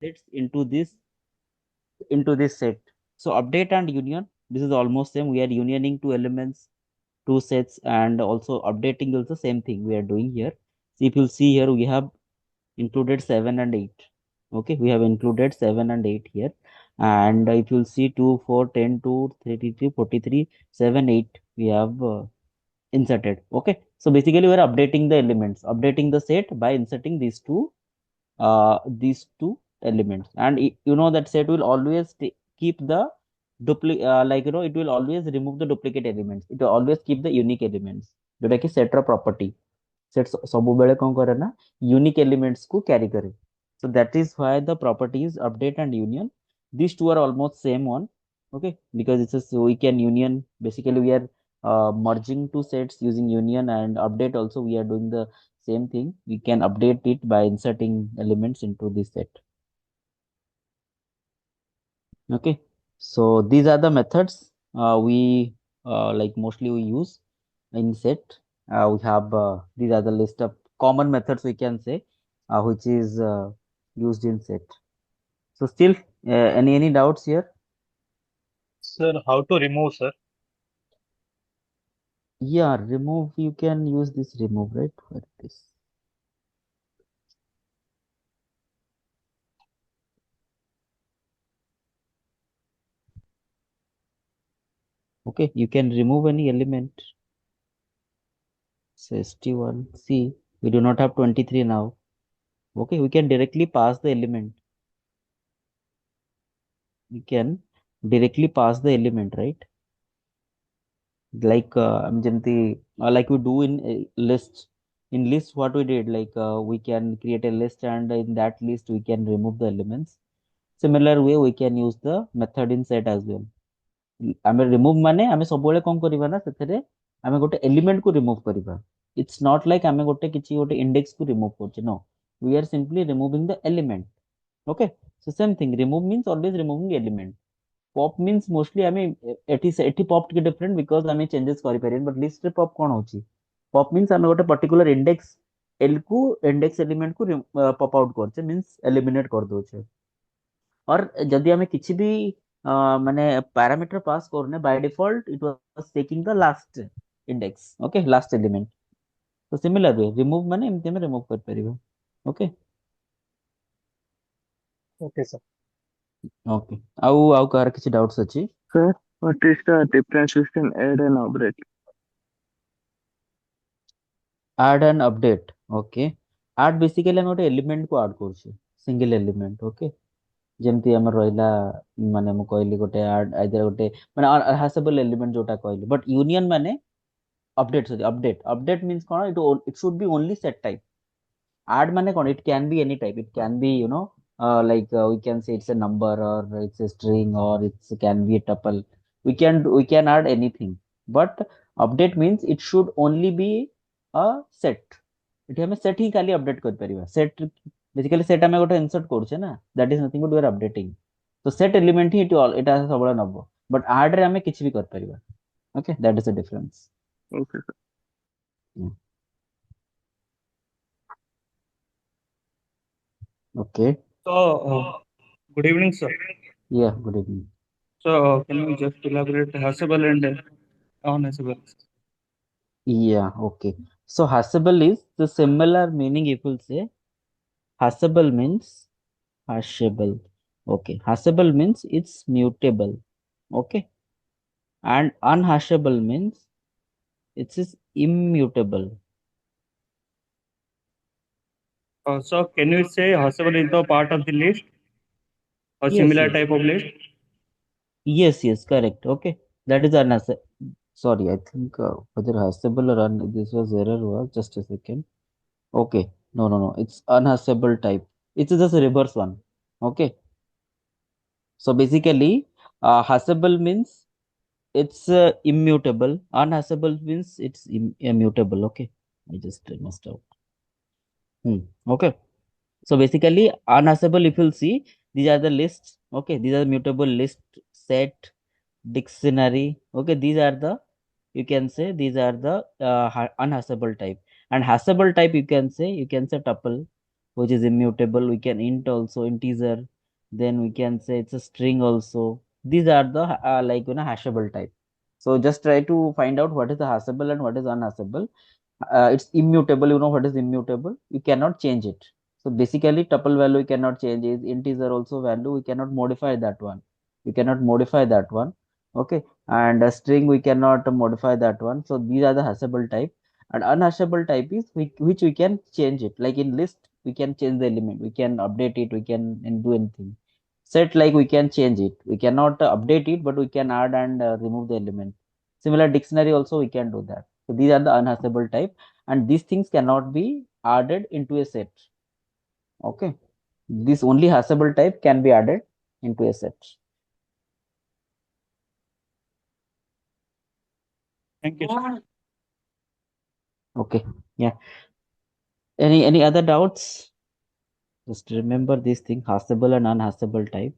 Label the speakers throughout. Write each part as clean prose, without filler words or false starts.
Speaker 1: It's into this set. So update and union, this is almost same. We are unioning two elements, two sets, and also updating also same thing we are doing here. So if you see here, we have included 7 and 8. Okay, we have included 7 and 8 here. And if you'll see 2, 4, 10, 2, 33, 43, 7, 8, we have inserted. Okay, so basically we are updating the elements, updating the set by inserting these two elements. And you know that set will always keep the like it will always remove the duplicate elements, it will always keep the unique elements, जोटा कि set ର property. Set ସବୁବେଳେ କଣ କରେ ନା unique elements को carry करे. So that is why the properties update and union, these two are almost same one. Okay, because it's a, so we can union, basically we are merging two sets using union, and update also we are doing the same thing. We can update it by inserting elements into this set. Okay, so these are the methods we like mostly we use in set. We have these are the list of common methods we can say, which is used in set. So still any doubts here?
Speaker 2: Sir, how to remove, sir?
Speaker 1: Yeah, remove, you can use this remove, right? Where it is. Okay, you can remove any element. So st1, see, we do not have 23 now. Okay, we can directly pass the element. We can directly pass the element, right? Like like we do in a list. In list, what we did, like we can create a list, and in that list we can remove the elements. Similar way we can use the method in set as well. ଆମେ remove ମାନେ ଆମେ ସବୁବେଳେ କଣ କରିବା ନା ସେଥିରେ ଆମେ ଗୋଟେ element କୁ remove କରିବା. It's not like ଆମେ ଗୋଟେ କିଛି ଗୋଟେ index କୁ remove କରୁଛେ. No, we are simply removing the element. Okay, so same thing, remove means always removing element. Pop means mostly ଆମେ ଏଠି pop ଟିକେ different because ଆମେ changes କରିପାରିବାନି, but list ରେ pop କଣ ହଉଛି? Pop means ଆମେ ଗୋଟେ particular index L କୁ index element କୁ pop out କରୁଛେ, means eliminate କରିଦଉଛେ. और ଯଦି ଆମେ କିଛି ବି ମାନେ parameter pass କରୁନେ, by default it was taking the last index. Okay, last element. So similar way remove ମାନେ ଏମିତି ଆମେ remove କରିପାରିବା. Okay.
Speaker 2: Okay, sir.
Speaker 1: Okay, ଆଉ କାହାର କିଛି doubts ଅଛି?
Speaker 3: Sir, what is the difference between add and update?
Speaker 1: Add and update. Okay, add basically ଆମେ ଗୋଟେ element କୁ add କରୁଛେ, single element. Okay, ଯେମିତି ଆମର ରହିଲା, ମାନେ ମୁଁ କହିଲି ଗୋଟେ add either ଗୋଟେ ମାନେ hashable element ଯୋଉଟା କହିଲି, but union ମାନେ update means କଣ, it should be only set type. Add মানে କଣ, it can be any type, it can be like we can say it's a number, or it's a string, or it can be a tuple. We can add anything, but update means it should only be a set. ଏଠି ଆମେ set ହିଁ ଖାଲି update କରିପାରିବା. Set basically set ଆମେ ଗୋଟେ insert କରୁଛେ ନା, that is nothing but we are updating. So set element ହିଁ ଏଟା ସବୁବେଳେ ନବ, but add ରେ ଆମେ କିଛି ବି କରିପାରିବା. Okay, that is the difference.
Speaker 3: Okay, sir.
Speaker 1: Mm. Okay.
Speaker 2: So, good evening, sir.
Speaker 1: Yeah, good evening.
Speaker 2: So, can you just elaborate hashable and unhashable?
Speaker 1: Yeah, okay. So hashable is the similar meaning, if we'll say hashable means hashable. Okay, hashable means it's mutable. Okay, and unhashable means it is immutable.
Speaker 2: So, can you say hashable is the part of the list or
Speaker 1: Yes,
Speaker 2: similar
Speaker 1: yes,
Speaker 2: type of list?
Speaker 1: yes, correct. Okay, that is unhashable. Sorry, I think whether hashable or this was error was just a second. Okay, no, it's unhashable type. It's just a reverse one. Okay, so basically, hashable means it's immutable. Unhashable means it's immutable. Okay, I just messed up. Okay, so basically, unhashable, if you'll see, these are the lists. Okay, these are mutable list, set, dictionary. Okay, these are the, you can say these are the unhashable type. And hashable type, you can say tuple. which is immutable. We can int also, integer. Then we can say it's a string also. These are the hashable type. So just try to find out what is the hashable and what is unhashable. It's immutable. You know what is immutable? You cannot change it. So basically, tuple value you cannot change. Is integer also value we cannot modify that one. We cannot modify that one. Okay, and a string we cannot modify that one. So these are the hashable type. And unhashable type is which we can change it. Like in list, we can change the element. We can update it. We can and do anything. Set, like we can change it. We cannot update it, but we can add and remove the element. Similar dictionary also we can do that. So these are the unhashable type, and these things cannot be added into a set. Okay, this only hashable type can be added into a set.
Speaker 2: Thank you, sir.
Speaker 1: Okay, yeah. Any other doubts? Just remember this thing: hashable and unhashable type.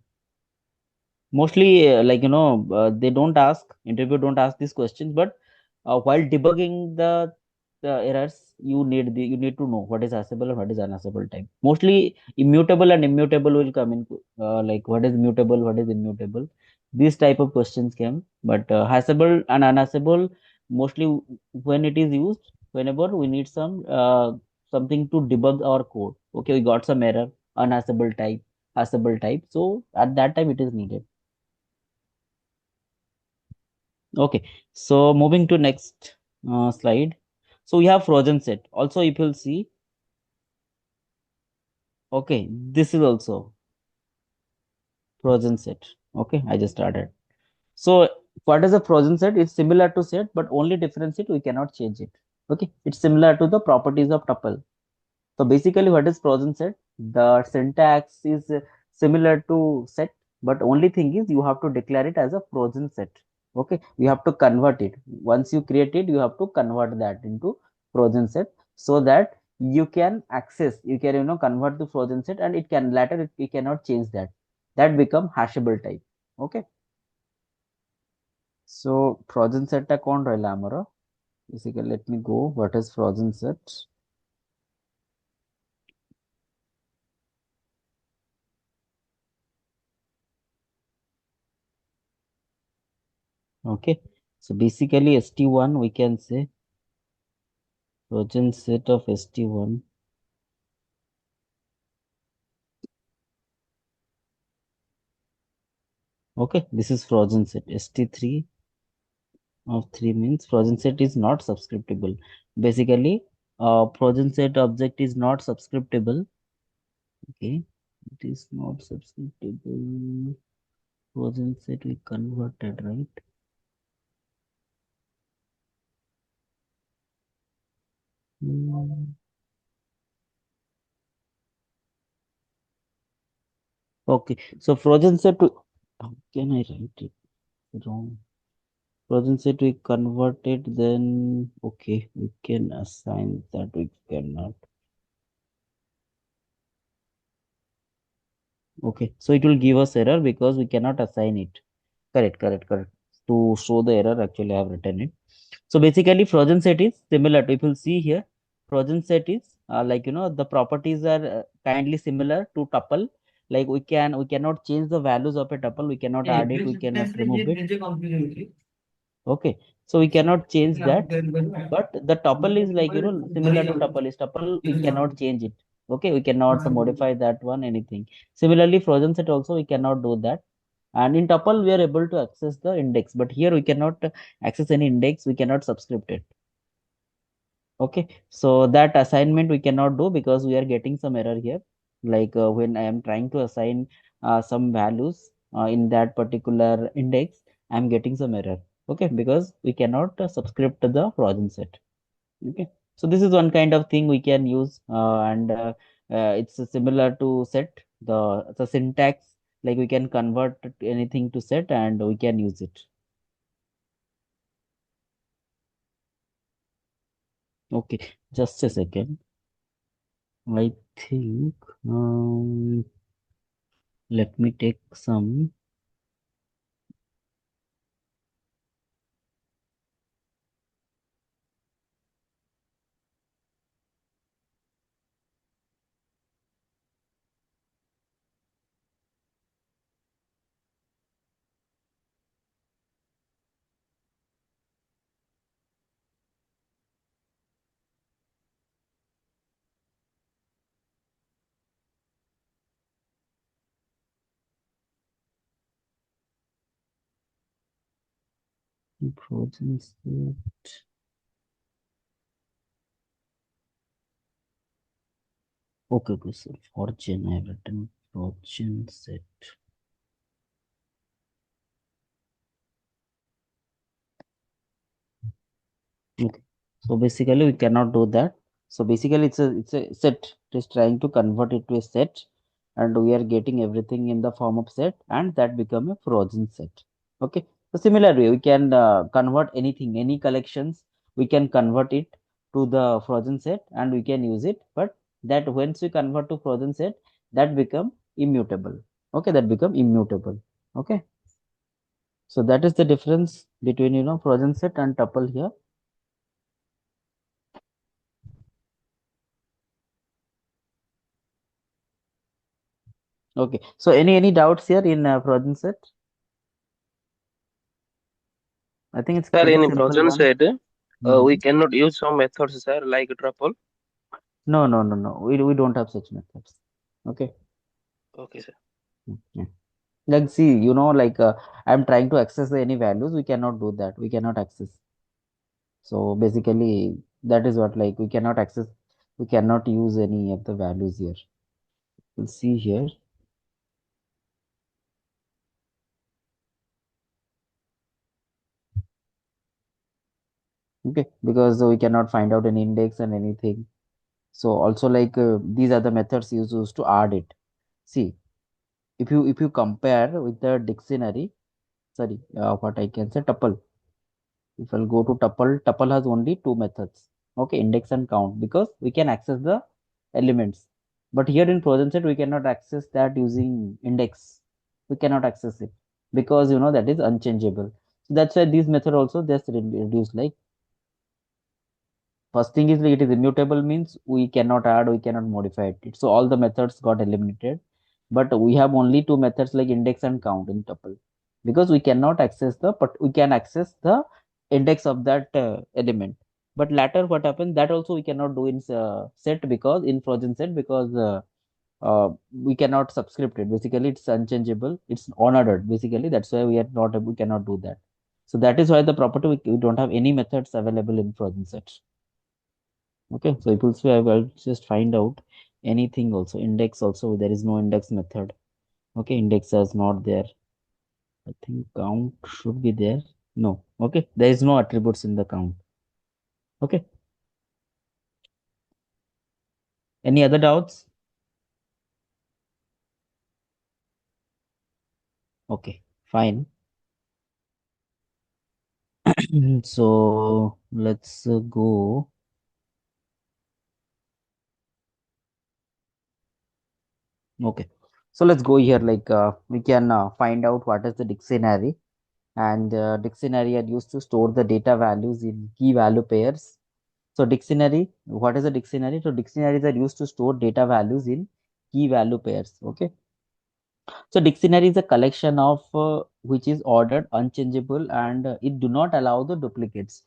Speaker 1: Mostly they don't ask, interview don't ask these questions, but while debugging the errors, you need to know what is hashable and what is unhashable type. Mostly immutable and immutable will come in, like what is mutable, what is immutable. These type of questions came, but hashable and unhashable, mostly when it is used, whenever we need something to debug our code. Okay, we got some error, unhashable type, hashable type, so at that time it is needed. Okay, so moving to next slide. So we have frozen set. Also, if you'll see, okay, this is also frozen set. Okay, I just started. So what is a frozen set? It's similar to set, but only difference it we cannot change it. Okay, it's similar to the properties of tuple. So basically, what is frozen set? The syntax is similar to set, but only thing is you have to declare it as a frozen set. Okay, you have to convert it. Once you create it, you have to convert that into frozen set so that you can access. You can convert the frozen set, and it can later you cannot change that. That become hashable type. Okay, so frozen set account Amara. Basically, let me go. What is frozen set? Okay, so basically st1 we can say frozen set of st1. Okay, this is frozen set. St3 of 3 means frozen set is not subscriptable. Basically, frozen set object is not subscriptable. Okay, it is not subscriptable. Frozen set we converted, right? Hmm. Okay, so frozen set how can I write it wrong? Frozen set we converted, then okay, we can assign that we cannot. Okay, so it will give us error because we cannot assign it. Correct, correct, correct. To show the error, actually, I have written it. So basically, frozen set is similar to, if you see here, frozen set is the properties are kindly similar to tuple. Like we cannot change the values of a tuple. We cannot add it. We cannot remove it. Okay, so we cannot change that. But the tuple is similar to tuple. Is tuple we cannot change it. Okay, we cannot modify that one anything. Similarly, frozen set also we cannot do that. And in tuple we are able to access the index, but here we cannot access any index. We cannot subscript it. Okay, so that assignment we cannot do because we are getting some error here. Like when I am trying to assign some values in that particular index, I am getting some error. Okay, because we cannot subscript the frozen set. Okay, so this is one kind of thing we can use, and it's similar to set. The syntax, like we can convert anything to set and we can use it. Okay, just a second. I think let me take some. Frozen set. Okay, okay, so fortune, I have written fortune set. Okay. So basically we cannot do that. So basically it's a set. It is trying to convert it to a set, and we are getting everything in the form of set, and that become a frozen set. Okay. So similarly we can convert anything, any collections, we can convert it to the frozen set and we can use it. But that once we convert to frozen set, that become immutable. Okay, that become immutable. Okay. So that is the difference between frozen set and tuple here. Okay. So any doubts here in frozen set? I think it's
Speaker 3: Sir,
Speaker 1: pretty
Speaker 3: in
Speaker 1: simple
Speaker 3: frozen
Speaker 1: one.
Speaker 3: set, we
Speaker 1: Mhm.
Speaker 3: cannot use some methods, sir, like truffle.
Speaker 1: No, no, no, no. We don't have such methods. Okay.
Speaker 3: Okay, sir.
Speaker 1: Yeah. Like see, like I'm trying to access any values. We cannot do that. We cannot access. So basically, that is what like we cannot access. We cannot use any of the values here. We'll see here. Okay, because we cannot find out an index and anything. So also like these are the methods used to add it. See, if you compare with the dictionary, sorry, what I can say tuple. If I'll go to tuple, tuple has only two methods. Okay, index and count, because we can access the elements. But here in frozen set we cannot access that using index. We cannot access it because that is unchangeable. So that's why this method also just reduced. Like first thing is like it is immutable, means we cannot add, we cannot modify it. So all the methods got eliminated. But we have only two methods like index and count in tuple, because we cannot access but we can access the index of that element. But later what happens, that also we cannot do in set, because in frozen set, because we cannot subscript it. Basically it's unchangeable, it's unordered. Basically that's why we cannot do that. So that is why the property we don't have any methods available in frozen set. Okay, so it will say I will just find out anything also. Index also, there is no index method. Okay, index is not there. I think count should be there. No, okay, there is no attributes in the count. Okay, any other doubts? Okay, fine. So let's go. Okay, so let's go here. Like we can find out what is the dictionary, and dictionary are used to store the data values in key value pairs. So dictionary, what is a dictionary? So dictionaries are used to store data values in key value pairs. Okay. So dictionary is a collection of which is ordered, unchangeable, and it do not allow the duplicates.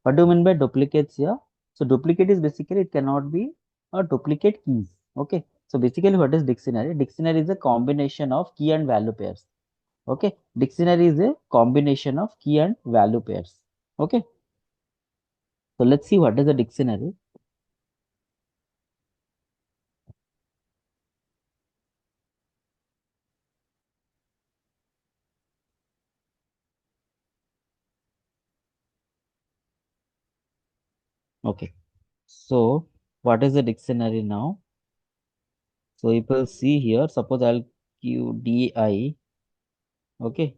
Speaker 1: What do you mean by duplicates here? So duplicate is basically it cannot be a duplicate keys. Okay. So basically what is dictionary? Dictionary is a combination of key and value pairs. Okay. Dictionary is a combination of key and value pairs. Okay. So let's see what is a dictionary. Okay. So what is the dictionary now? So if you see here, suppose I'll give di, okay,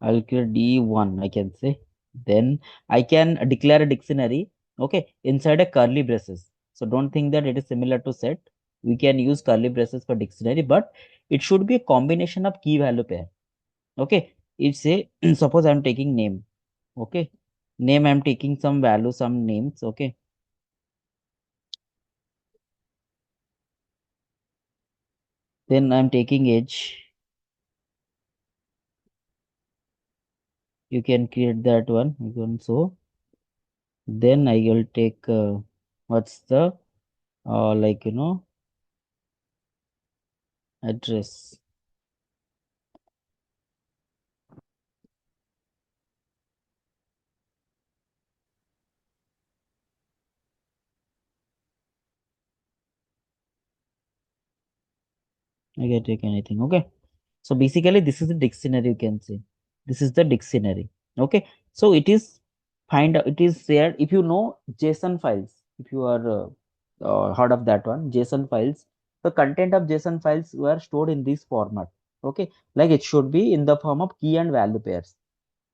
Speaker 1: I'll create d1, I can say. Then I can declare a dictionary, okay, inside a curly braces. So don't think that it is similar to set. We can use curly braces for dictionary, but it should be a combination of key value pair. Okay, it's a suppose I'm taking name, okay, name I'm taking some value, some names, okay. Then I'm taking age. You can create that one. You can so. Then I will take what's the like address. I can take anything. Okay. So basically, this is the dictionary. You can say this is the dictionary. Okay. So it is find it is shared if you know JSON files. If you are heard of that one, JSON files. The content of JSON files were stored in this format. Okay, like it should be in the form of key and value pairs.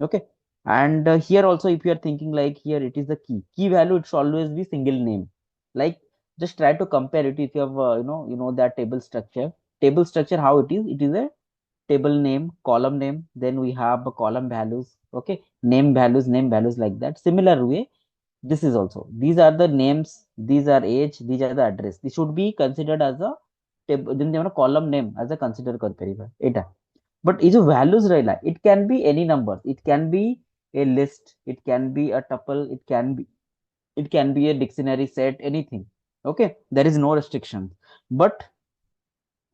Speaker 1: Okay, and here also, if you are thinking like here, it is the key value. It should always be single name. Like just try to compare it if you have you know that table structure how it is. It is a table name, column name, then we have a column values, okay, name values, like that. Similar way, this is also, these are the names, these are age, these are the address. This should be considered as a table, then column name as a consider କରିପାରିବା ଏଇଟା. But is values ରହିଲା, it can be any numbers, it can be a list, it can be a tuple, it can be a dictionary set, anything. Okay, there is no restriction. But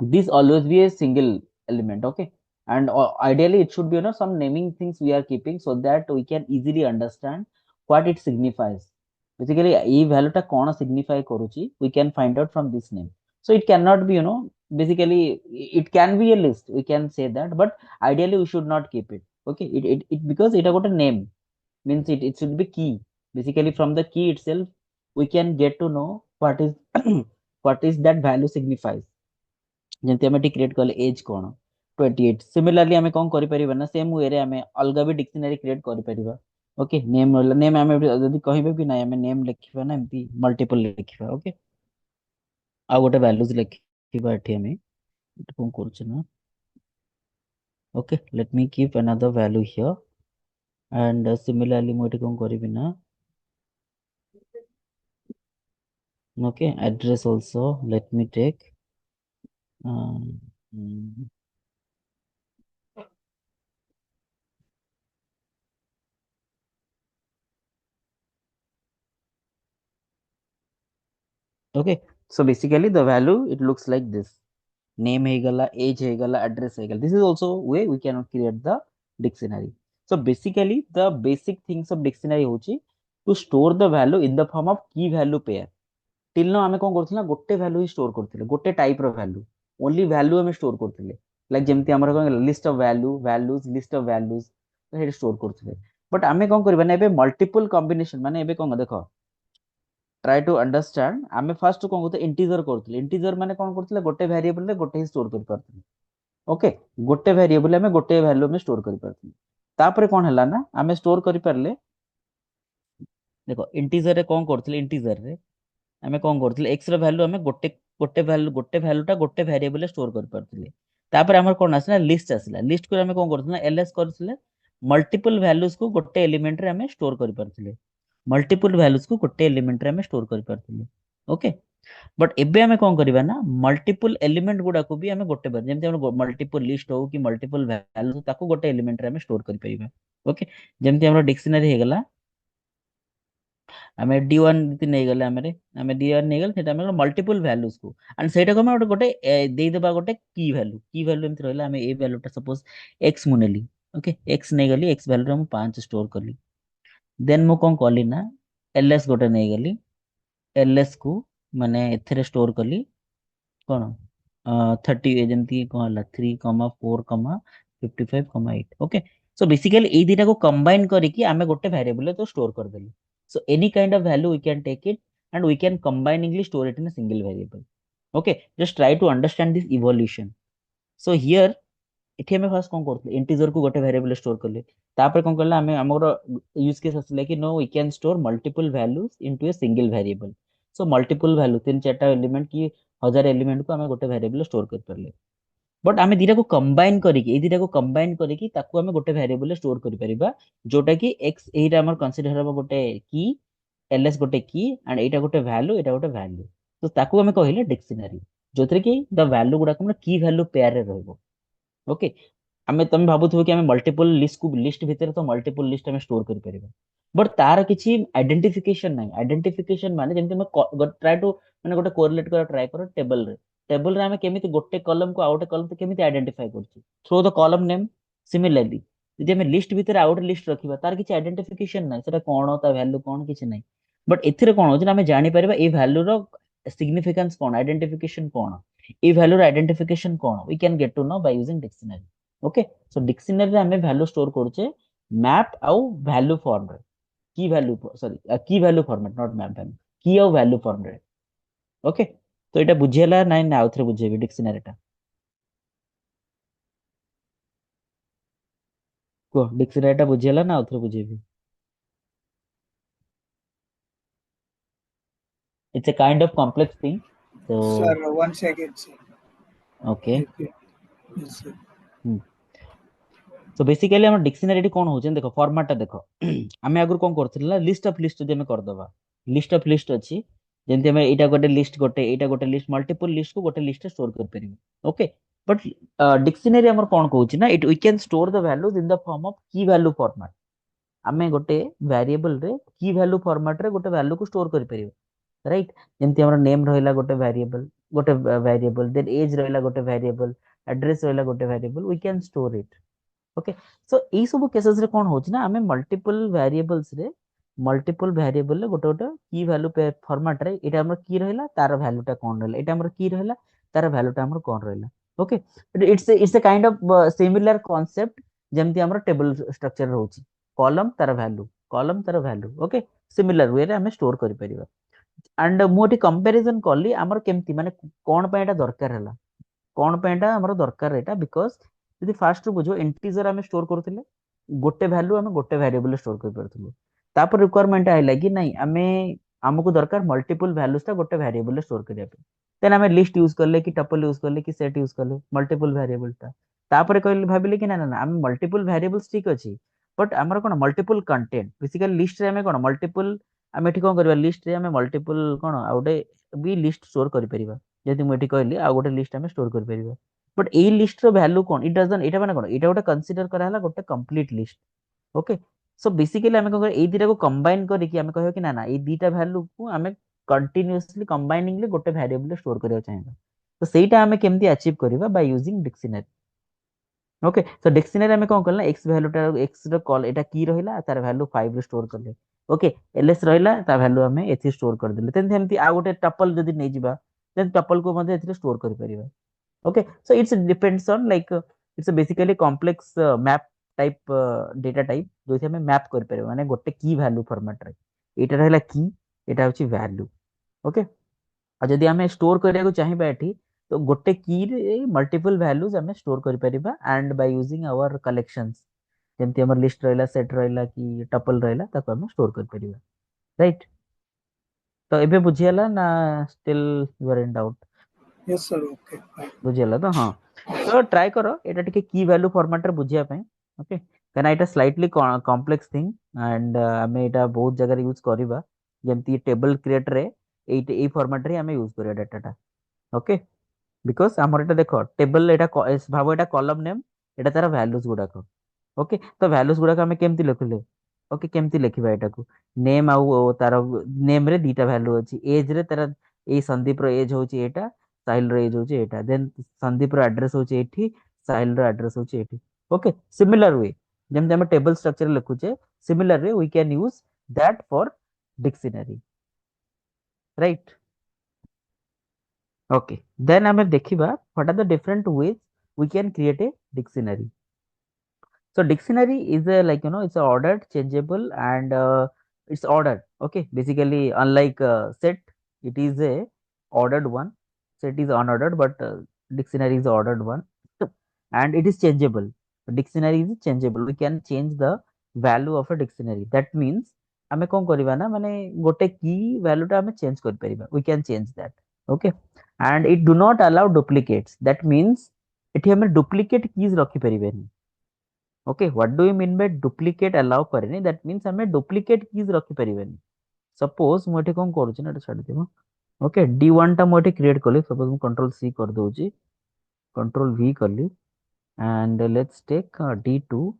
Speaker 1: this always be a single element. Okay, and ideally it should be some naming things we are keeping so that we can easily understand what it signifies. Basically e value ta kona signify koruchi, we can find out from this name. So it cannot be basically it can be a list, we can say that, but ideally we should not keep it. Okay, it because it got a name, means it should be key. Basically from the key itself we can get to know what is what is that value signifies. ଯେମିତି ଆମେ ଏଠି create କଲେ age କଣ 28। Similarly ଆମେ କଣ କରିପାରିବା ନା same ୱେରେ ଆମେ ଅଲଗା ବି ଡିକ୍ସନାରୀ କ୍ରିଏଟ୍ କରିପାରିବା। ଓକେ, ନେମ୍ ରହିଲା, ନେମ୍ ଆମେ ଯଦି କହିବେ କି ନାଇଁ ଆମେ ନେମ୍ ଲେଖିବା ନା ଏମିତି ମଲ୍ଟିପଲ ଲେଖିବା। ଓକେ, ଆଉ ଗୋଟେ ଭ୍ୟାଲୁଜ ଲେଖିବା ଏଠି ଆମେ କଣ କରୁଛେ ନା ଓକେ ଲେଟ୍ ମି keep another value here and similarly ମୁଁ ଏଠି କଣ କରିବି ନା okay address also let me take um, mm, okay, so basically the value it looks like this. Name ହେଇଗଲା, age ହେଇଗଲା, address ହେଇଗଲା, this is also way we can create the dictionary. So basically the basic things of dictionary ହଉଛି to store the value in the form of key value pair. till now ଆମେ କଣ କରୁଥିଲେ ନା ଗୋଟେ value ହିଁ store କରୁଥିଲେ, ଗୋଟେ type ର value, only value ଆମେ store କରୁଥିଲେ। like ଯେମିତି ଆମର କଣ list of value values list of values ତ ସେଇଠି store କରୁଥିଲେ। but ଆମେ କଣ କରିବା ନା ଏବେ multiple combination, ମାନେ ଏବେ କଣ ଦେଖ try to understand, ଆମେ first କଣ କରୁଥିଲେ integer କରୁଥିଲେ। integer ମାନେ କଣ କରୁଥିଲେ ଗୋଟେ variable ରେ ଗୋଟେ ହିଁ store କରିପାରୁଥିଲେ। ଓକେ, ଗୋଟେ ଭେରିଏବଲ ଆମେ ଗୋଟେ ଭ୍ୟାଲୁ ଆମେ ଷ୍ଟୋର କରିପାରୁଥିଲେ। ତାପରେ କଣ ହେଲା ନା ଆମେ ଷ୍ଟୋର କରିପାରିଲେ, ଦେଖ ଇଣ୍ଟିଜର ରେ କଣ କରୁଥିଲେ, ଇଣ୍ଟିଜର ରେ ଆମେ କଣ କରୁଥିଲେ x ର ଭ୍ୟାଲୁ ଆମେ ଗୋଟେ ଭ୍ୟାଲୁ ଟା ଗୋଟେ ଭେରିଏବଲ ରେ ଷ୍ଟୋର କରିପାରୁଥିଲେ। ତାପରେ ଆମର କଣ ଆସିଲା ଲିଷ୍ଟ ଆସିଲା, ଲିଷ୍ଟ କୁ ଆମେ କଣ କରୁଥିଲେ ନା ls କରିଥିଲେ, ମଲ୍ଟିପଲ ଭ୍ୟାଲୁଜ କୁ ଗୋଟେ ଏଲିମେଣ୍ଟ ରେ ଆମେ ଷ୍ଟୋର କରିପାରୁଥିଲେ, ମଲ୍ଟିପଲ ଭ୍ୟାଲୁଜ କୁ ଗୋଟେ ଏଲିମେଣ୍ଟ ରେ ଆମେ ଷ୍ଟୋର କରିପାରୁଥିଲେ। ଓକେ, बट एबे आमे कौन करिबा ना मल्टीपल एलिमेंट गुडा को भी आमे गोटे बार जेमते हम मल्टीपल लिस्ट हो कि मल्टीपल वैल्यू ताको गोटे एलिमेंट रे आमे स्टोर करि परिबा। ओके, जेमते हमर डिक्शनरी हे गेला, आमे d1 दी नै गेले आमे d1 नै गेल सेटा आमे मल्टीपल वैल्यूज को एंड सेटा को हम गोटे देई देबा गोटे की वैल्यू एमते रहला, आमे ए वैल्यू ता सपोज x मुनेली। ओके, x नै गेली, x वैल्यू रे हम 5 स्टोर करली, देन मो कोन करली ना ls गोटे नै गेली, ls को माने एथरे स्टोर करली कौन 30 ଯେମିତି କଣ ହେଲା 3,4,55,8। ओके, सो बेसिकली ଏଇ ଦିଟା କୁ combine କରିକି ଆମେ ଗୋଟେ variable ରେ ତ store କରିଦେଲୁ। so any kind of value we can take it and we can combiningly store it in a single variable। okay, just try to understand this evolution। so here ଏଠି ଆମେ first କଣ କରୁଥିଲେ integer କୁ ଗୋଟେ variable store କଲେ, ତାପରେ କଣ କଲେ ଆମେ ଆମର ୟୁଜ କେସ୍ ଆସିଲା କି no we can store multiple values into a single variable. So multiple value तीन चारटा एलिमेंट की हजार एलिमेंट को आमे गोटे वेरिएबल स्टोर कर परले। बट आमे दिटा को कंबाइन करिकी ए दिटा को कंबाइन करिकी ताकू आमे गोटे वेरिएबल स्टोर करि परिबा, जोटा कि x एटा हमर कंसीडर हबो गोटे की, ls गोटे की एंड एटा गोटे वैल्यू, एटा गोटे वैल्यू। तो ताकू आमे कहिले डिक्शनरी, जोथरे कि द वैल्यू गुडा को की वैल्यू पेयर रे रहबो। ओके, आमे तमे भाबुथबो कि आमे मल्टीपल लिस्ट को लिस्ट भितर तो मल्टीपल लिस्ट आमे स्टोर करि परिबा, बट तार किछि आइडेंटिफिकेशन नाही। आइडेंटिफिकेशन माने जेमति हम ट्राई टू माने गोटे कोरिलेट कर ट्राई करो टेबल रे आमे केमिति गोटे कॉलम को आउट कॉलम तो केमिति आइडेंटिफाई करछु through the column name. Similarly यदि आमे लिस्ट भितर आउट लिस्ट रखिबा तार किछि आइडेंटिफिकेशन नाही, सेटा कोन ता वैल्यू कोन किछि नाही। बट एथिरे कोन होछि ना आमे जानि परिबा ए वैल्यू रो सिग्निफिकेंस कोन, आइडेंटिफिकेशन कोन। ए वैल्यू आइडेंटिफिकेशन कौन we can get to know by using dictionary okay so dictionary रे हमें वैल्यू स्टोर करछे मैप आउ वैल्यू फॉर्म रे key value sorry key value format not map value key आउ वैल्यू फॉर्म रे ओके तो एटा बुझियला नाइ ना आउथरे बुझेबी डिक्शनरी टा को डिक्शनरी टा बुझियला ना आउथरे बुझेबी it's a kind of complex thing so
Speaker 4: Sir, 1 second, sir.
Speaker 1: okay
Speaker 4: Repeat. Yes, sir.
Speaker 1: so basically हम डिक्शनरी टी कोन होचन देखो फॉर्मेट टा देखो हमें आगु कोन करथिला ना लिस्ट ऑफ लिस्ट जदि हमें कर दबा लिस्ट ऑफ लिस्ट अछि जेंति हमें एटा गोटे एटा गोटे लिस्ट मल्टीपल लिस्ट को गोटे लिस्ट स्टोर कर परिबे ओके बट डिक्शनरी हमर कोन कहूची ना it we can store the values in the form of key value format आमे गोटे वेरिएबल रे की वैल्यू फॉर्मेट रे गोटे वैल्यू को स्टोर कर परिबे राइट जेमति हमर नेम रहिला गोटे वेरिएबल देन एज रहिला गोटे वेरिएबल एड्रेस रहिला गोटे variable we can store it okay so एई सब केसेस रे कोन होची ना हमें मल्टीपल वेरिएबल रे गोटे गोटे की वैल्यू पे फॉर्मेट रे एटा हमर की रहिला तार वैल्यू टा कोन रहिला एटा हमर की रहिला तार वैल्यू टा हमर कोन रहिला okay it's a kind of similar concept जेमति हमर टेबल स्ट्रक्चर रहउची कॉलम तार वैल्यू ओके सिमिलर वे रे हमें स्टोर करि परिबा एंड मोटी कंपैरिजन कली हमर केमती माने कोन पे एटा दरकार हला कोन पे एटा हमर दरकार एटा बिकॉज़ यदि फास्ट बुझो इंटीजर हमें स्टोर करथिले गोटे वैल्यू हमें गोटे वेरिएबल स्टोर कर परथिलु तापर रिक्वायरमेंट आइला कि नहीं हमें हमको दरकार मल्टीपल वैल्यूज ता गोटे वेरिएबल स्टोर करिया पे देन हमें लिस्ट यूज करले कि टपल यूज करले कि सेट यूज करले मल्टीपल वेरिएबल ता तापर कहले भाबिले कि ना ना ना हम मल्टीपल वेरिएबल्स ठीक अछि बट हमर कोन मल्टीपल कंटेंट बेसिकली लिस्ट रे हमें कोन मल्टीपल हमें ठीक कोन करबा लिस्ट रे हमें मल्टीपल कोन आउटे भी लिस्ट स्टोर करि परिबा जदि मु एठी कहली आ गोटे लिस्ट हमें स्टोर करि परिबा बट ए लिस्ट रो वैल्यू कोन इट डजंट एटा माने कोन एटा गोटे कंसीडर करा हला गोटे complete list okay so basically हमें कोन ए दिटा को कंबाइन करी कि हमें कहयो कि ना ना ए दिटा वैल्यू को हमें कंटीन्यूअसली कंबाइनिंगली गोटे वेरिएबल स्टोर करिया चाहिए तो सेटा हमें केमती अचीव करबा bye using dictionary okay so dictionary हमें कोन करला एक्स वैल्यू टा एक्स रो कॉल एटा की रहिला तार वैल्यू 5 रे स्टोर करले ओके एलएस रहिला ता वैल्यू हमें एथि स्टोर कर देले तेन सेमती आ गोटे टपल जदी नै जिबा देन टपल को मध्ये एथि स्टोर कर परिबा okay so it's depends on like it's a basically complex map type data type जो हमें मैप कर परिबा माने गोटे की वैल्यू फॉर्मेट रे एटा रहला की एटा होची वैल्यू ओके आ जदी हमें स्टोर करिया को चाहिबा एठी तो गोटे की रे मल्टीपल वैल्यूज हमें स्टोर कर परिबा and by using our collections जेमति हमर लिस्ट रहला सेट रहला कि टपल रहला ताको हमें स्टोर कर परिबा राइट तो एबे बुझियला ना still you are in doubt
Speaker 4: Yes, sir. Okay. Fine.
Speaker 1: बुझियला तो हाँ तो ट्राई करो एटा टिके की वैल्यू फॉर्मेट रे बुझिया पे ओके काना एटा स्लाइटली कॉम्प्लेक्स थिंग एंड हमें एटा बहुत जगह यूज करबा जेमति टेबल क्रिएट रे ए फॉर्मेट रे हमें यूज करिया डाटा टा ओके बिकॉज़ हमर एटा देखो टेबल एटा भाबो एटा कॉलम नेम एटा तार वैल्यूज गुडा को ओके तो वैल्यूज गुडा हमें केमति लिखले ओके केमति लिखिबा एटा को नेम आउ तार नेम रे दीटा वैल्यू अछि एज रे तार ए संदीप रो एज होची एटा साहिल रो एज होची एटा देन संदीप रो एड्रेस होची एठी साहिल रो एड्रेस होची एठी ओके सिमिलर वे जेमति हम टेबल स्ट्रक्चर लिखुचे similar way we can use that for dictionary right okay then हमें देखिबा what are the different ways we can create a dictionary so dictionary is a like it's a ordered changeable and it's ordered okay basically unlike set it is a ordered one set is unordered but dictionary is ordered one and it is changeable dictionary is changeable we can change the value of a dictionary that means हमें कौन करिबा ना माने गोटे की value टा हमें change कर परिबा we can change that okay and it do not allow duplicates that means एठी हमें डुप्लीकेट कीज रखी परिबेनी okay what do you mean by duplicate allow करेनी दैट मीन्स हमें डुप्लीकेट कीज रखी परिबेनी सपोज मु एठी कोन करूची ना एटा छाडी देबो ओके D1 टा मु एठी क्रिएट करली सपोज मु कंट्रोल सी कर दोची कंट्रोल V करली and let's take D2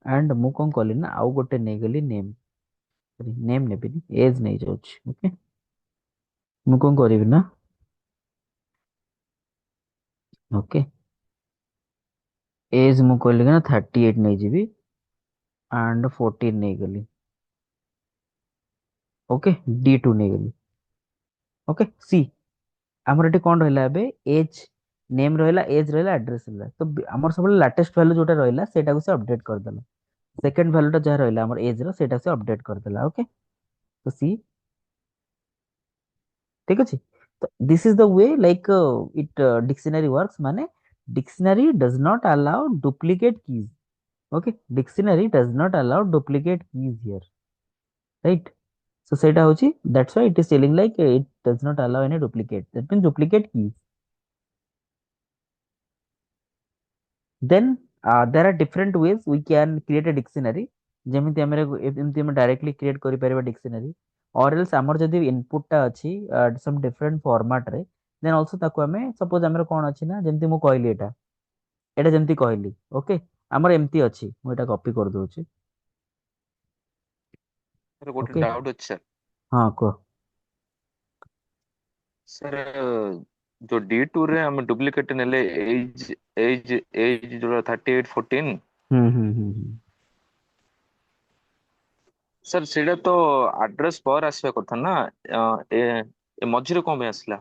Speaker 1: and मु कोन करली ना आउ गोटे नै गली नेम सॉरी नेम नेबिनी एज नै जाउची ओके मु कोन करिवि ना ओके एज मु कहली ना 38 नै जीबी एंड 14 नै गली ओके D2 नै गली ओके सी हमर एटी कोन रहला एबे एज नेम रहिला एज रहिला एड्रेस रहिला तो हमर सब लाटेस्ट वैल्यू जोटा रहिला सेटा को से अपडेट कर देला सेकंड वैल्यूटा जहाँ रहिला हमर एज रो सेटा से अपडेट कर देला ओके तो सी ठीक अछि तो this is the way like it dictionary works माने dictionary does not allow duplicate keys okay dictionary does not allow duplicate keys here right so सेटा होची that's why it is telling like it does not allow any duplicate that means duplicate keys then there are different ways we can create a dictionary ଯେମିତି ଆମେ ଏମିତି ଆମେ directly create କରିପାରିବା dictionary ଅର୍ else ଆମର ଯଦି ଇନପୁଟଟା ଅଛି ସମ୍ ଡିଫରେଣ୍ଟ ଫର୍ମାଟରେ ଦେନ୍ also ତାକୁ ଆମେ ସପୋଜ ଆମର କଣ ଅଛି ନା ଯେମିତି ମୁଁ କହିଲି ଏଇଟା ଏଇଟା ଯେମିତି କହିଲି ଓକେ ଆମର ଏମିତି ଅଛି ମୁଁ ଏଇଟା କପି କରିଦଉଛି
Speaker 5: सर गोटे
Speaker 1: ଓକେ
Speaker 5: डाउट अछि सर
Speaker 1: ହଁ କୁହ
Speaker 5: सर जो D2 रे हम डुप्लीकेट नेले एज जो 3814
Speaker 1: ହୁଁ
Speaker 5: सर सेटा तो एड्रेस पर आसबा କଥା ना ए मझिरे कोन पे आसला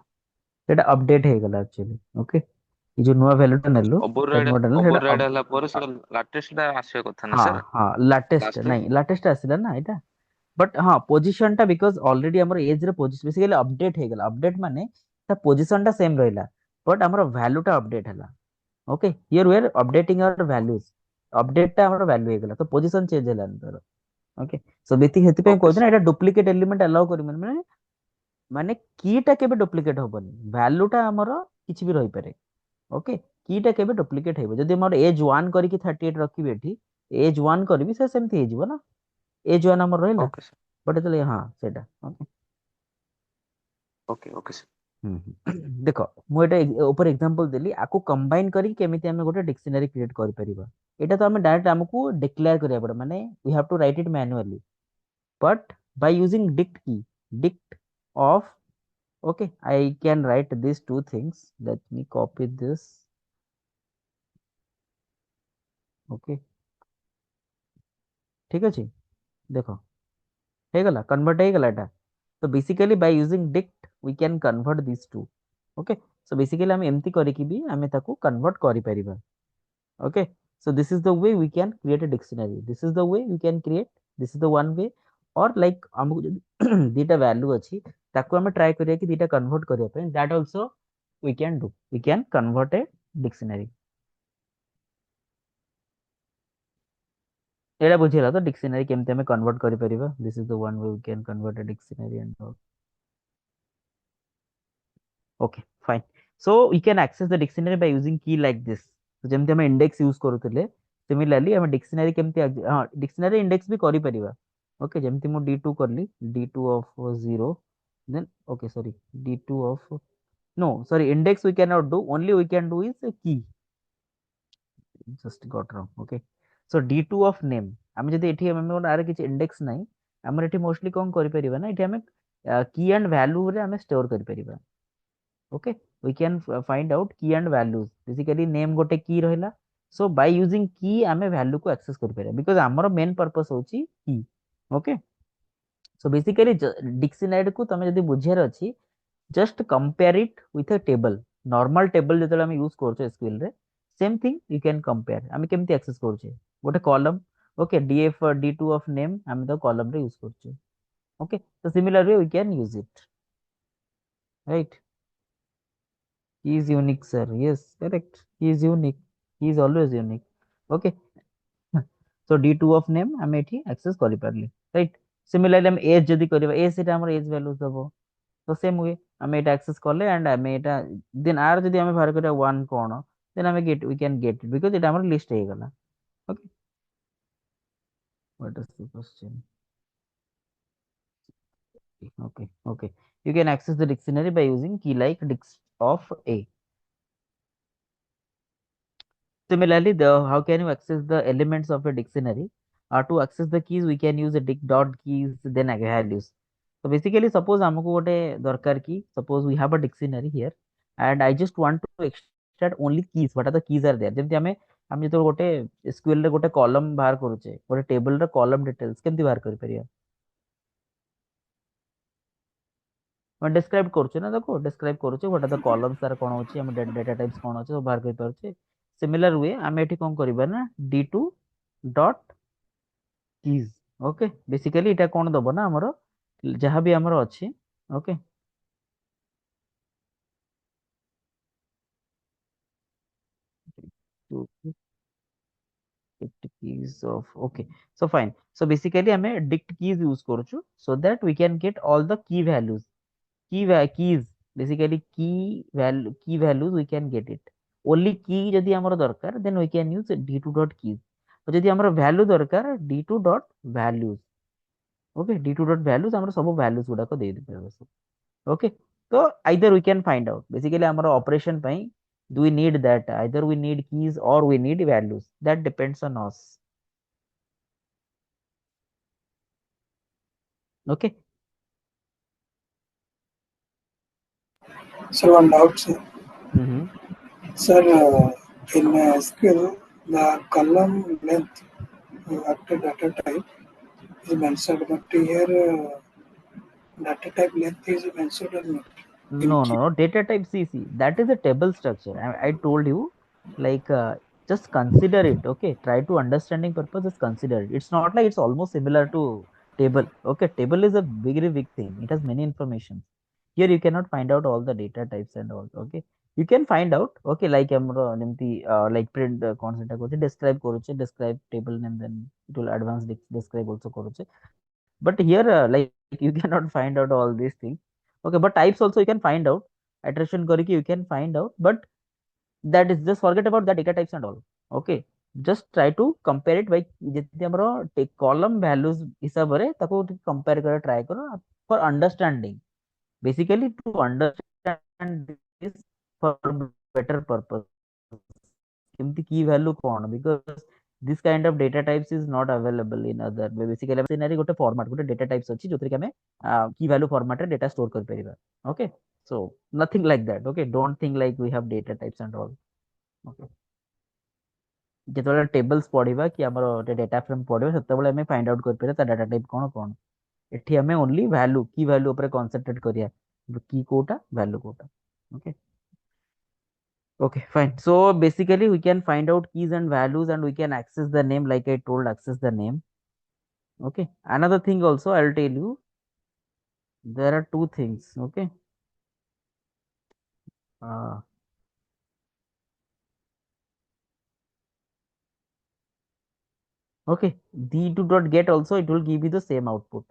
Speaker 1: ସେଇଟା ଅପଡେଟ୍ ହେଇଗଲା ଆକ୍ଚୁଆଲି ଓକେ ଏ ଯୋଉ ନୂଆ ଭ୍ୟାଲୁଟା ନେଲୁ
Speaker 5: ओवरराइड
Speaker 1: ନୂଆଟା ନେଲୁ ସେଇଟା
Speaker 5: ओवरराइड हला पर सेटा लाटेस्ट ଟା आसबा କଥା ना
Speaker 1: ହଁ
Speaker 5: सर
Speaker 1: ହଁ ଲାଟେଷ୍ଟ
Speaker 5: लास्ट रे
Speaker 1: ନାଇଁ ଲାଟେଷ୍ଟ ଆସିଲା ନା ଏଇଟା बट हाँ पोजिशन टा बिकज ऑलरेडी हमर एज रे पोजिशन बेसिकली अपडेट हे गेला अपडेट माने ता पोजिशन टा सेम रहिला बट हमर वैल्यू टा अपडेट हला okay here we are updating our values update टा हमर वैल्यू हे गेला तो पोजिशन चेंज हला अंदर ओके सो बेति हेति पे
Speaker 5: ओके
Speaker 1: कहत ना
Speaker 5: सर
Speaker 1: एटा डुप्लीकेट एलिमेंट अलाउ करी माने माने की टा केबे डुप्लीकेट होबनी वैल्यू टा हमर किछि भी रहि पारे ओके की टा केबे डुप्लीकेट हेबो जदि हमर एज 1 करी कि 38 रखिबे एठी एज 1 करबी से सेमति हे जिवो ना एज 1 हमर रहिला
Speaker 5: ओके सर
Speaker 1: बट एतले हाँ सेटा ओके
Speaker 5: ओके ओके सर
Speaker 1: ଦେଖ ମୁଁ ଏଟା ଉପରେ ଏକ୍ସାମ୍ପଲ ଦେଲି ଆକୁ କମ୍ବାଇନ କରିକି କେମିତି ଆମେ ଗୋଟେ ଡିକ୍ସନାରୀ କ୍ରିଏଟ କରିପାରିବା ଏଇଟା ତ ଆମେ ଡାଇରେକ୍ଟ ଆମକୁ ଡିକ୍ଲେୟାର କରିବାକୁ ପଡିବ ମାନେ we have to write it manually but by using dict key dict of okay I can write these two things let me copy this okay ठीक ଅଛି ଦେଖ ହେଇଗଲା କନଭର୍ଟ ହେଇଗଲା ଏଟା तो basically by using dict we can convert this to okay so basically हम एमती करके भी हमें ताको कन्वर्ट करि परिबा okay so this is the way we can create a dictionary this is the way we can create this is the one way और like हमको जदी दीटा वैल्यू अछि ताको हम ट्राई करिया कि दीटा कन्वर्ट करिया पे that also we can do we can convert a dictionary एड़ा बुझिला तो डिक्शनरी केमते हमें कन्वर्ट करि परिबा this is the one way we can convert a dictionary and okay fine so we can access the dictionary by using key like this so जेमती हम index use करूथिले similarly हम dictionary केमती हां dictionary index भी करि परिबा okay जेमती मु d2 करली d2 of 0 then okay sorry d2 of no sorry index we cannot do only we can do is a key just got wrong okay so d2 of name ଆମେ ଯଦି ଏଠି ଆମେ ଗୋଟେ ଆର କିଛି इंडेक्स नाही ଆମର ଏଠି ମୋस्टली कोन करि परिबा ना एठी ଆମେ की एंड वैल्यू रे ଆମେ स्टोर करि परिबा okay we can find out key and values basically name गोटे key रहिला so by using key आमे value को access कर परिया because हमरो main purpose होची key okay so basically dictionary को तमे जदी बुझियार अछि just compare it with a table normal table जेतले हम यूज करछे SQL रे same thing you can compare आमे केमती access करछे गोटे column okay df d2 of name आमे तो column रे यूज करछे okay so similar way we can use it right he is unique sir yes correct he is unique he is always unique okay so d2 of name ଆମେ ଏଠି access କରି ପାରିଲେ right similarly ଆମେ age ଯଦି କରିବା age ସେଟା ଆମର age value ଦବ ତ same way ଆମେ ଏଟା access କଲେ and ଆମେ ଏଟା then r ଯଦି ଆମେ ବାହାର କରିବା 1 କଣ then ଆମେ get we can get it because ଏଟା ଆମର list ହେଇଗଲା okay what is the question okay okay you can access the dictionary by using key like dict of a similarly, how can you access the elements of a dictionary? To access the keys, we can use a dict dot keys, then values. So basically, suppose हमको गोटे दरकार की, suppose we have a dictionary here, and I just want to extract only keys. What are the keys are there? जेमति हम जो गोटे SQL रे गोटे column बाहर करूचे, गोटे table रे column details केमति बाहर करि परिया? ଆମେ describe କରୁଛେ ନା, ଦେଖो describe କରୁଛେ what are the columns ତାର କଣ ଅଛି, ଆମେ data types କଣ ଅଛି ସବୁ ବାହାର କରିପାରୁଛେ। ସିମିଲାର ୱେ ଆମେ ଏଠି କଣ କରିବା ନା d2 dot keys। Okay, basically ଏଇଟା କଣ ଦବ ନା ଆମର ଯାହା ବି ଆମର ଅଛି। Okay, dict keys of, okay, so fine, so basically ଆମେ dict keys use କରୁଛୁ so that we can get all the key values, keys, basically key values we can get it, only key ଯଦି ଆମର ଦରକାର then we can use d2 dot keys, ଆଉ ଯଦି ଆମର value ଦରକାର d2 dot values। Okay, d2 dot values ଆମର ସବୁ values ଗୁଡାକ ଦେଇଦେବେ। ଓକେ, ତ either we can find out, basically ଆମର operation ପାଇଁ do we need that, either we need keys or we need values, that depends on us। Okay.
Speaker 4: So one doubt, sir.
Speaker 1: Mm-hmm.
Speaker 4: Sir, in SQL, the column length after data type is mentioned, but here data type length is mentioned or not in
Speaker 1: No, no,
Speaker 4: Q.
Speaker 1: no. Data type CC. That is a table structure. I told you, like, just consider it. Okay. Try to understanding purpose. Just consider it. It's not like it's almost similar to table. Okay. Table is a very big thing. It has many information. Here you cannot find out all the data types and all. Okay. You can find out. Okay. Like like print concept describe koruche, describe table name, then it will advance describe also koruche. But here like you cannot find out all these things। Okay, but types also you can find out, iteration करके you can find out, but that is just forget about the data types and all। Okay, just try to compare it by ଯେମିତି ଆମର column values ହିସାବରେ ତାକୁ compare କରିବା try କର for understanding, basically to understand this for better purpose। କେମିତି key value କଣ, because this kind of data types is not available in other, basically scenario ଗୋଟେ format ଗୋଟେ data types ଅଛି ଯୋଉଥିରେ କି ଆମେ key value format ରେ data store କରିପାରିବା। okay, so nothing like that। okay, don't think like we have data types and all। okay, ଯେତେବେଳେ tables ପଢିବା କି ଆମର ଗୋଟେ data frame ପଢିବା ସେତେବେଳେ ଆମେ find out କରିପାରିବା ତା data type କଣ କଣ। ଏଠି ଆମେ only value key value ଉପରେ concentrate କରିବା, key କୋଉଟା value କୋଉଟା। okay, okay, fine, so basically we can find out keys and values and we can access the name, like I told, access the name। okay, another thing also I'll tell you, there are two things। okay, uh, okay, d2 dot get also it will give you the same output,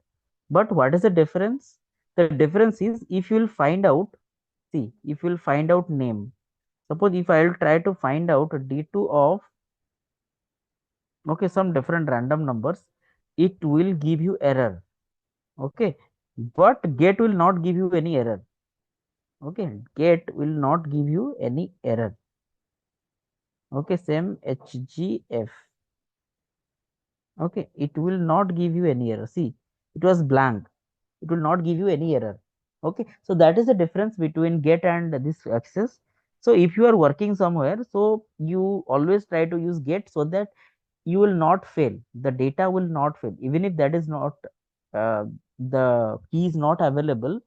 Speaker 1: but what is the difference? The difference is if you will find out, see, if you will find out name, suppose if I will try to find out d2 of, okay, some different random numbers, it will give you error। okay, but get will not give you any error। okay, get will not give you any error। okay, same hgf, okay, it will not give you any error, see, it was blank, it will not give you any error। okay, so that is the difference between get and this access। so if you are working somewhere, so you always try to use get so that you will not fail, the data will not fail, even if that is not the key is not available,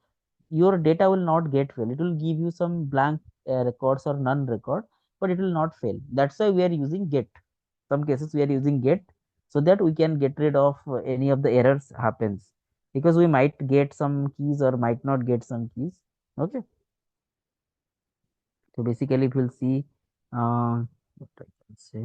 Speaker 1: your data will not get fail, it will give you some blank records or none record, but it will not fail, that's why we are using get। some cases we are using get so that we can get rid of any of the errors happens, because we might get some keys or might not get some keys। okay, so basically if you'll see what I can say,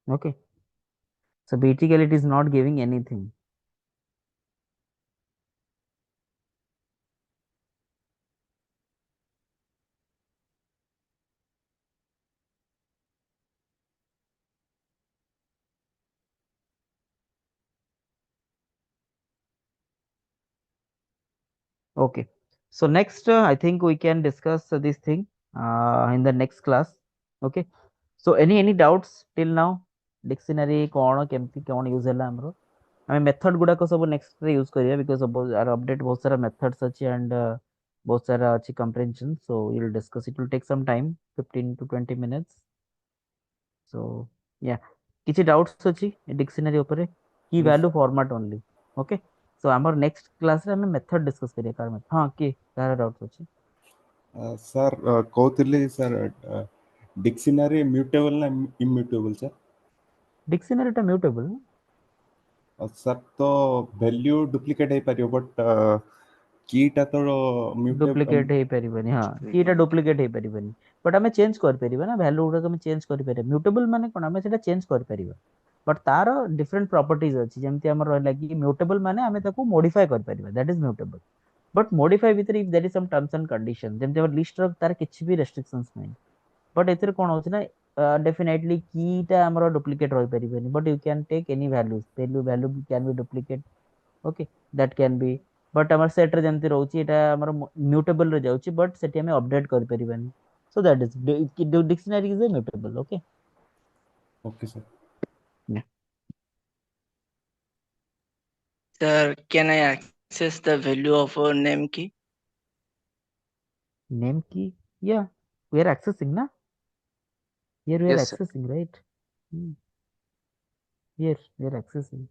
Speaker 1: okay, so basically it is not giving anything। okay, so next I think we can discuss this thing in the next class। okay, so any doubts till now, dictionary କଣ କେମିତି କଣ use ହେଲା ଆମର, ଆମେ method ଗୁଡାକ ସବୁ next ରେ use କରିବା, ବିକଜ ଆର ଅପଡେଟ ବହୁତ ସାରା ମେଥଡ୍ସ ଅଛି ଆଣ୍ଡ ବହୁତ ସାରା ଅଛି comprehension, so we'll discuss, it will take some time, 15 to 20 minutes। So yeah, କିଛି doubts ଅଛି dictionary ଉପରେ key value format only. Okay, so ଆମର next class ରେ ଆମେ method discuss କରିବା କାର method ହଁ କି କାହାର doubts ଅଛି?
Speaker 6: ସାର୍ କହୁଥିଲି ସାର୍ ଡିକ୍ସନାରୀ ମ୍ୟୁଟେବଲ୍ ନା ଇମ୍ୟୁଟେବଲ୍ ସାର୍?
Speaker 1: Dictionary ଟା mutable ନା?
Speaker 6: ସାର୍ ତ ଭ୍ୟାଲ୍ୟୁ ଡୁପ୍ଲିକେଟ୍ ହେଇପାରିବ ବଟ୍ କୀଟା ତ
Speaker 1: ଡୁପ୍ଲିକେଟ୍ ହେଇପାରିବନି, ହଁ କୀଟା ଡୁପ୍ଲିକେଟ୍ ହେଇପାରିବନି, ବଟ୍ ଆମେ ଚେଞ୍ଜ କରିପାରିବା ନା, ଭ୍ୟାଲୁ ଗୁଡାକ ଆମେ ଚେଞ୍ଜ କରିପାରିବା। ମ୍ୟୁଟେବଲ୍ ମାନେ କଣ, ଆମେ ସେଟା ଚେଞ୍ଜ କରିପାରିବା, ବଟ୍ ତାର ଡିଫରେଣ୍ଟ ପ୍ରପର୍ଟିଜ ଅଛି। ଯେମିତି ଆମର ରହିଲା କି ମ୍ୟୁଟେବଲ୍ ମାନେ ଆମେ ତାକୁ ମୋଡିଫାଏ କରିପାରିବା, that is mutable. But modify ଭିତରେ if there is some terms and condition, ଯେମିତି ଆମର ଲିଷ୍ଟର ତାର କିଛି ବି ରେଷ୍ଟ୍ରିକ୍ସନ୍ସ ନାହିଁ। ବଟ୍ ଏଥିରେ କଣ ହଉଛି ନା, ଡେଫିନେଟଲି କୀଟା ଆମର ଡୁପ୍ଲିକେଟ୍ ରହିପାରିବନି, but you can take any value, value can be duplicate. Okay, that can be, but ଆମର ସେଟ୍ରେ ଯେମିତି ରହୁଛି ଏଇଟା ଆମର ମ୍ୟୁଟେବଲ୍ରେ ଯାଉଛି, ବଟ୍ ସେଠି ଆମେ ଅପଡେଟ୍ କରିପାରିବାନି। So that is dictionary is a mutable. Okay,
Speaker 6: okay sir.
Speaker 7: Sir, can I access the value of a name key?
Speaker 1: Name key, yeah, we are accessing na, here we are
Speaker 5: Yes, sir.
Speaker 1: accessing, right? Here we are accessing.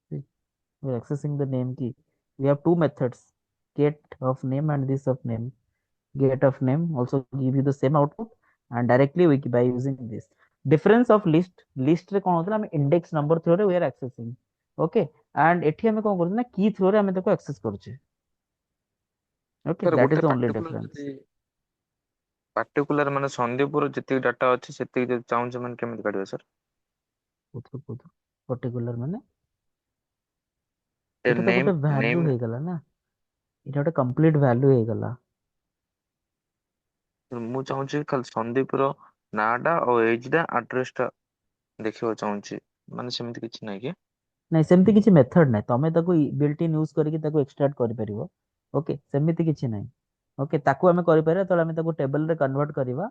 Speaker 1: See, we are accessing the name key. We have two methods, get of name and this of name. Get of name also give you the same output, and directly we by using this difference of list रे कौन होता है, हम index number through रे we are accessing. Okay, and एठी हमें कौन करते ना, key through रे हमें ताको access करूचे. Okay,
Speaker 5: ସାର୍
Speaker 1: that is
Speaker 5: ଗୋଟେ
Speaker 1: the only
Speaker 5: ପାର୍ଟିକୁଲାର
Speaker 1: difference.
Speaker 5: ଯଦି ପାର୍ଟିକୁଲାର ମାନେ ସନ୍ଦୀପର ଯେତିକି ଡାଟା ଅଛି ସେତିକି ଯଦି ଚାହୁଁଛେ ମାନେ କେମିତି କାଢିବା ସାର୍?
Speaker 1: particular ମାନେ
Speaker 5: ଏ
Speaker 1: ଏଟା ତ
Speaker 5: ନେମ୍
Speaker 1: ଗୋଟେ value
Speaker 5: ନେମ୍
Speaker 1: ହେଇଗଲା ନା, ଏଟା ଗୋଟେ complete value ହେଇଗଲା।
Speaker 5: ମୁଁ ଚାହୁଁଛି ଖାଲି ସନ୍ଦୀପର ନାଁଟା ଆଉ ଏଜଟା ଆଡ୍ରେସଟା ଦେଖିବାକୁ ଚାହୁଁଛି, ମାନେ ସେମିତି କିଛି ନାହିଁ କି?
Speaker 1: ନାଇଁ ସେମିତି କିଛି ମେଥଡ ନାହିଁ, ତମେ ତାକୁ ବିଲ୍ଟ ଇନ୍ ୟୁଜ କରିକି ତାକୁ ଏକ୍ସଟ୍ରାକ୍ଟ କରିପାରିବ। ଓକେ, ସେମିତି କିଛି ନାହିଁ। ଓକେ, ତାକୁ ଆମେ କରିପାରିବା ଯେତେବେଳେ ଆମେ ତାକୁ ଟେବଲରେ କନଭର୍ଟ କରିବା,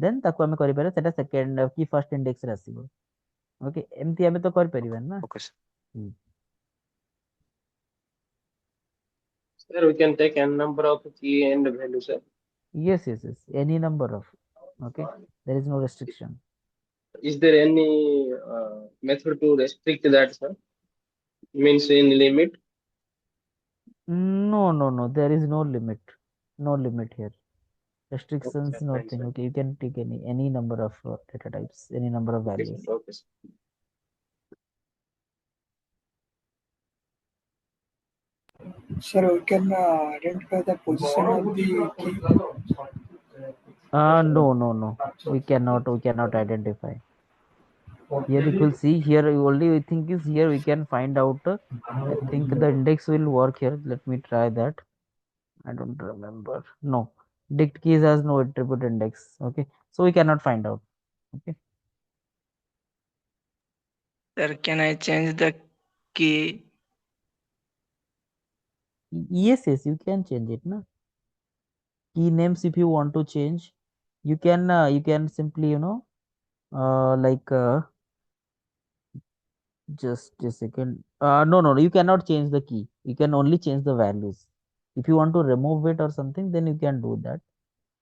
Speaker 1: ଦେନ୍ ତାକୁ ଆମେ କରିପାରିବା, ସେଟା ସେକେଣ୍ଡ କି ଫାର୍ଷ୍ଟ ଇଣ୍ଡେକ୍ସରେ ଆସିବ। ଓକେ, ଏମିତି ଆମେ ତ କରିପାରିବାନି ନା।
Speaker 5: Okay sir.
Speaker 8: Sir, we can take n number of key and value, sir.
Speaker 1: Yes, any number of, okay, there is no restriction.
Speaker 8: Is there any method to restrict that, sir? Means in limit?
Speaker 1: No, there is no limit, no limit here,
Speaker 8: Okay,
Speaker 1: restrictions,
Speaker 8: sir. Thanks,
Speaker 1: nothing.
Speaker 8: sir.
Speaker 1: Okay, you can take any number of data types, any number of
Speaker 8: Okay,
Speaker 1: values.
Speaker 8: sir. Okay, sir.
Speaker 4: Sir, we can identify the position of the key.
Speaker 1: No, we cannot identify. Here if you'll see, here only we think is here we can find out, I think the index will work here. Let me try that. I don't remember. No, dict keys has no attribute index. Okay, so we cannot find out. Okay,
Speaker 7: Sir, can I change the key?
Speaker 1: yes, you can change it na. Key names if you want to change, you can simply like just a second. No, you cannot change the key. You can only change the values. If you want to remove it or something, then you can do that.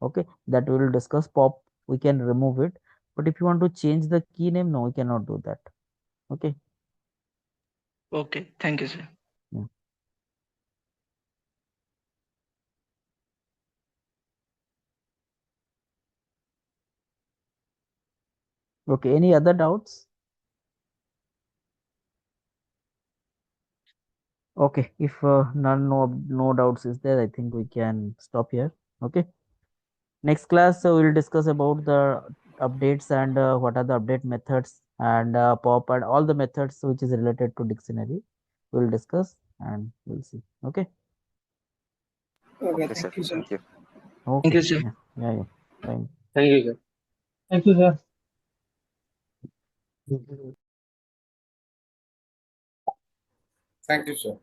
Speaker 1: Okay, that we will discuss. Pop, we can remove it. But if you want to change the key name, no, we cannot do that. Okay.
Speaker 7: Okay, thank you, sir.
Speaker 1: Yeah. Okay, any other doubts? Okay, if no doubts is there, I think we can stop here. Okay. Next class, we'll discuss about the updates and what are the update methods and pop and all the methods which is related to dictionary. We'll discuss and we'll see. Okay.
Speaker 4: Okay,
Speaker 5: Okay, sir.
Speaker 4: thank you, sir.
Speaker 5: Thank you.
Speaker 7: Thank
Speaker 1: Okay.
Speaker 7: you, sir.
Speaker 1: Yeah. Fine.
Speaker 8: Thank you, sir.
Speaker 2: Thank you, sir.
Speaker 9: Thank you, sir.